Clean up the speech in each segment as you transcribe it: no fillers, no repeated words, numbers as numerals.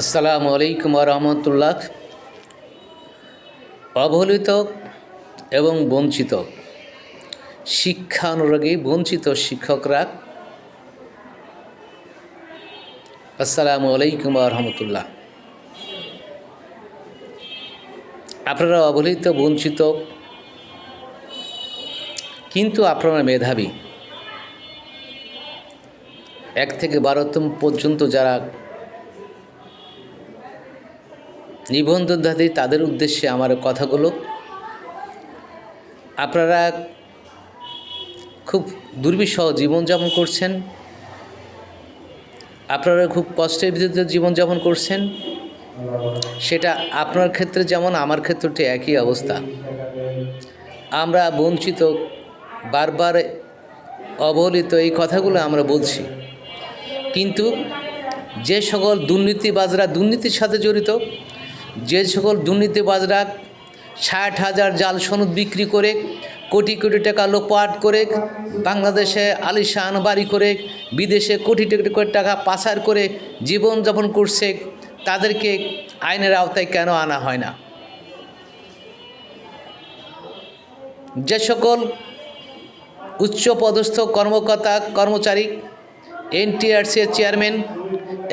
আসসালামু আলাইকুম রহমতুল্লাহ। অবহেলিত এবং বঞ্চিত শিক্ষানুরাগী বঞ্চিত শিক্ষকরা, আসসালামু আলাইকুম রহমতুল্লাহ। আপনারা অবহেলিত বঞ্চিত, কিন্তু আপনারা মেধাবী। 1 থেকে 12তম পর্যন্ত যারা নিবন্ধনধারী, তাদের উদ্দেশ্যে আমার কথাগুলো। আপনারা খুব দুর্বিষহ জীবনযাপন করছেন, আপনারা খুব কষ্টের ভিতরে জীবনযাপন করছেন। সেটা আপনার ক্ষেত্রে যেমন, আমার ক্ষেত্রটি একই অবস্থা। আমরা বঞ্চিত, বারবার অবহেলিত, এই কথাগুলো আমরা বলছি। কিন্তু যে সকল দুর্নীতিবাজরা দুর্নীতির সাথে জড়িত, যে সকল দুর্নীতিবাজরা 60,000 জাল সনদ বিক্রি করে কোটি কোটি টাকা লোপাট করে, বাংলাদেশে আলিশান বাড়ি করে, বিদেশে কোটি কোটি টাকা পাচার করে জীবনযাপন করছে, তাদেরকে আইনের আওতায় কেন আনা হয় না? যে সকল উচ্চপদস্থ কর্মকর্তা কর্মচারী, এনটিআরসির চেয়ারম্যান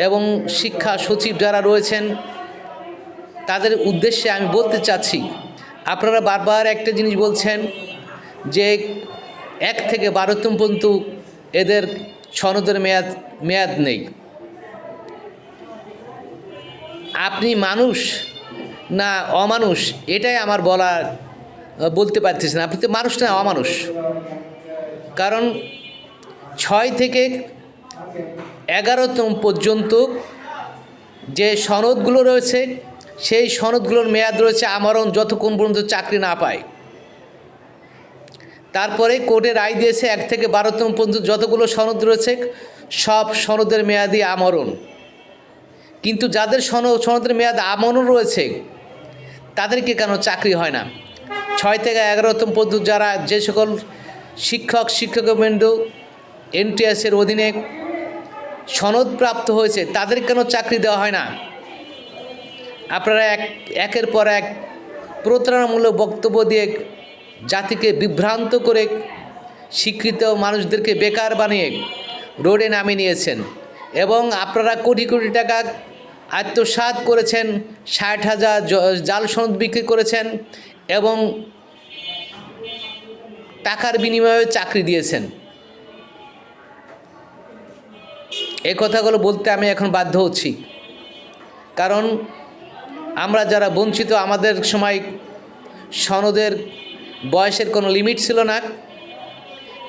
এবং শিক্ষা সচিব যারা রয়েছেন, তাদের উদ্দেশ্যে আমি বলতে চাচ্ছি, আপনারা বারবার একটা জিনিস বলছেন যে 1 থেকে 12তম পর্যন্ত এদের সনদের মেয়াদ নেই। আপনি মানুষ না অমানুষ, এটাই আমার বলতে পারতেছি না। আপনি তো মানুষ না অমানুষ। কারণ 6 থেকে 11তম পর্যন্ত যে সনদগুলো রয়েছে, সেই সনদগুলোর মেয়াদ রয়েছে আমরণ, যতক্ষণ পর্যন্ত চাকরি না পায়। তারপরে কোর্টে রায় দিয়েছে 1 থেকে 12তম পর্যন্ত যতগুলো সনদ রয়েছে, সব সনদের মেয়াদি আমরণ। কিন্তু যাদের সনদের মেয়াদ আমরণ রয়েছে, তাদেরকে কেন চাকরি হয় না? 6 থেকে 11তম পর্যন্ত যারা যে সকল শিক্ষকবৃন্দ এনটিআরসির অধীনে সনদপ্রাপ্ত হয়েছে, তাদের কেন চাকরি দেওয়া হয় না? আপনারা একের পর এক প্রতারণামূলক বক্তব্য দিয়ে জাতিকে বিভ্রান্ত করে, শিক্ষিত মানুষদেরকে বেকার বানিয়ে রোডে নামিয়ে নিয়েছেন। এবং আপনারা কোটি কোটি টাকা আত্মসাৎ করেছেন, 60,000 জাল সনদ বিক্রি করেছেন এবং টাকার বিনিময়ে চাকরি দিয়েছেন। এই কথাগুলো বলতে আমি এখন বাধ্য হচ্ছি, কারণ আমরা যারা বঞ্চিত, আমাদের সময় সনদের বয়সের কোনো লিমিট ছিল না,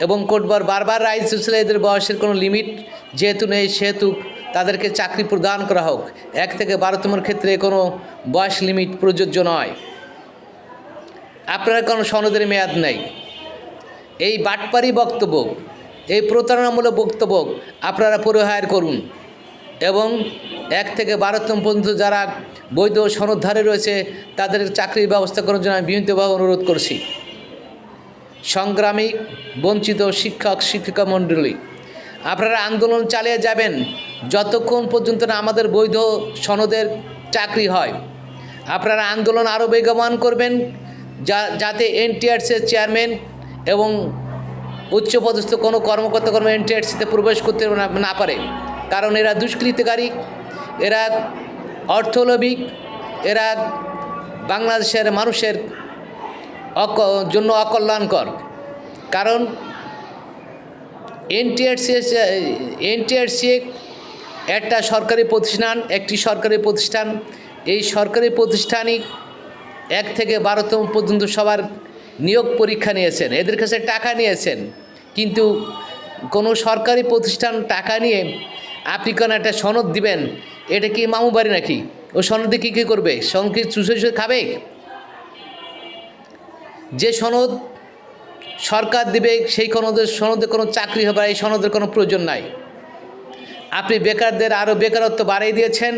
এবং কোর্ট বারবার রায় দিয়েছিল এদের বয়সের কোনো লিমিট যেহেতু নেই, সেহেতু তাদেরকে চাকরি প্রদান করা হোক। 1 থেকে 12তমের ক্ষেত্রে কোনো বয়স লিমিট প্রযোজ্য নয়। আপনারা কোনো সনদের মেয়াদ নেই। এই বাটপারি বক্তব্য, এই প্রতারণামূলক বক্তব্য আপনারা পরিহার করুন এবং 1 থেকে 12তম পর্যন্ত যারা বৈধ সনদধারী রয়েছে, তাদের চাকরির ব্যবস্থা করার জন্য আমি বিনীতভাবে অনুরোধ করছি। সংগ্রামী বঞ্চিত শিক্ষিকা মণ্ডলী, আপনারা আন্দোলন চালিয়ে যাবেন যতক্ষণ পর্যন্ত না আমাদের বৈধ সনদের চাকরি হয়। আপনারা আন্দোলন আরও বেগবান করবেন, যাতে এনটিআরসির চেয়ারম্যান এবং উচ্চপদস্থ কোনো কর্মকর্তা এনটিআরসিতে প্রবেশ করতে না পারে। কারণ এরা দুষ্কৃতিকারী, এরা অর্থলোভী, এরা বাংলাদেশের মানুষের জন্য অকল্যাণকর। কারণ এনটিআরসি একটা সরকারি প্রতিষ্ঠান, এই সরকারি প্রতিষ্ঠানই 1 থেকে 12তম পর্যন্ত সবার নিয়োগ পরীক্ষা নিয়েছেন, এদের কাছে টাকা নিয়েছেন। কিন্তু কোনো সরকারি প্রতিষ্ঠান টাকা নিয়ে আপনি কেন একটা সনদ দিবেন? এটা কি মামু বাড়ি নাকি? ও সনদে কী করবে? সনদ কি চুষে খাবে? যে সনদ সরকার দিবে, সেই সনদে কোনো চাকরি হবে, এই সনদের কোনো প্রয়োজন নাই। আপনি বেকারদের আরও বেকারত্ব বাড়িয়ে দিয়েছেন।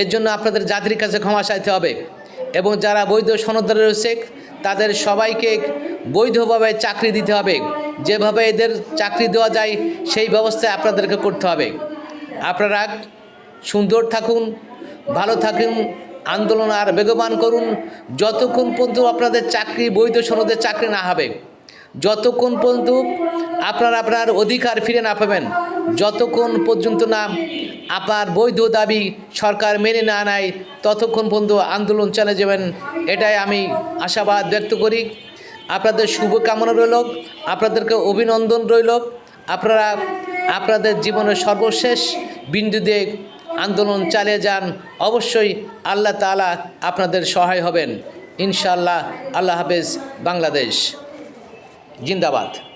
এর জন্য আপনাদের জাতির কাছে ক্ষমা চাইতে হবে এবং যারা বৈধ সনদধারী রয়েছে, তাদের সবাইকে বৈধভাবে চাকরি দিতে হবে। যেভাবে এদের চাকরি দেওয়া যায়, সেই ব্যবস্থা আপনাদেরকে করতে হবে। আপনারা সুন্দর থাকুন, ভালো থাকুন, আন্দোলন আর বেগবান করুন। যতক্ষণ পর্যন্ত আপনাদের চাকরি, বৈধ সনদে চাকরি না হবে, যতক্ষণ পর্যন্ত আপনারা আপনার অধিকার ফিরে না পাবেন, যতক্ষণ পর্যন্ত না আপনার বৈধ দাবি সরকার মেনে না নেয়, ততক্ষণ পর্যন্ত আন্দোলন চালিয়ে যাবেন, এটাই আমি আশাবাদ ব্যক্ত করি। আপনাদের শুভকামনা রইল, আপনাদেরকে অভিনন্দন রইল। আপনারা আপনাদের জীবনের সর্বশেষ বিন্দু দিয়ে আন্দোলন চালিয়ে যান। অবশ্যই আল্লাহ তাআলা আপনাদের সহায় হবেন ইনশাআল্লাহ। আল্লাহ হাফেজ। বাংলাদেশ জিন্দাবাদ।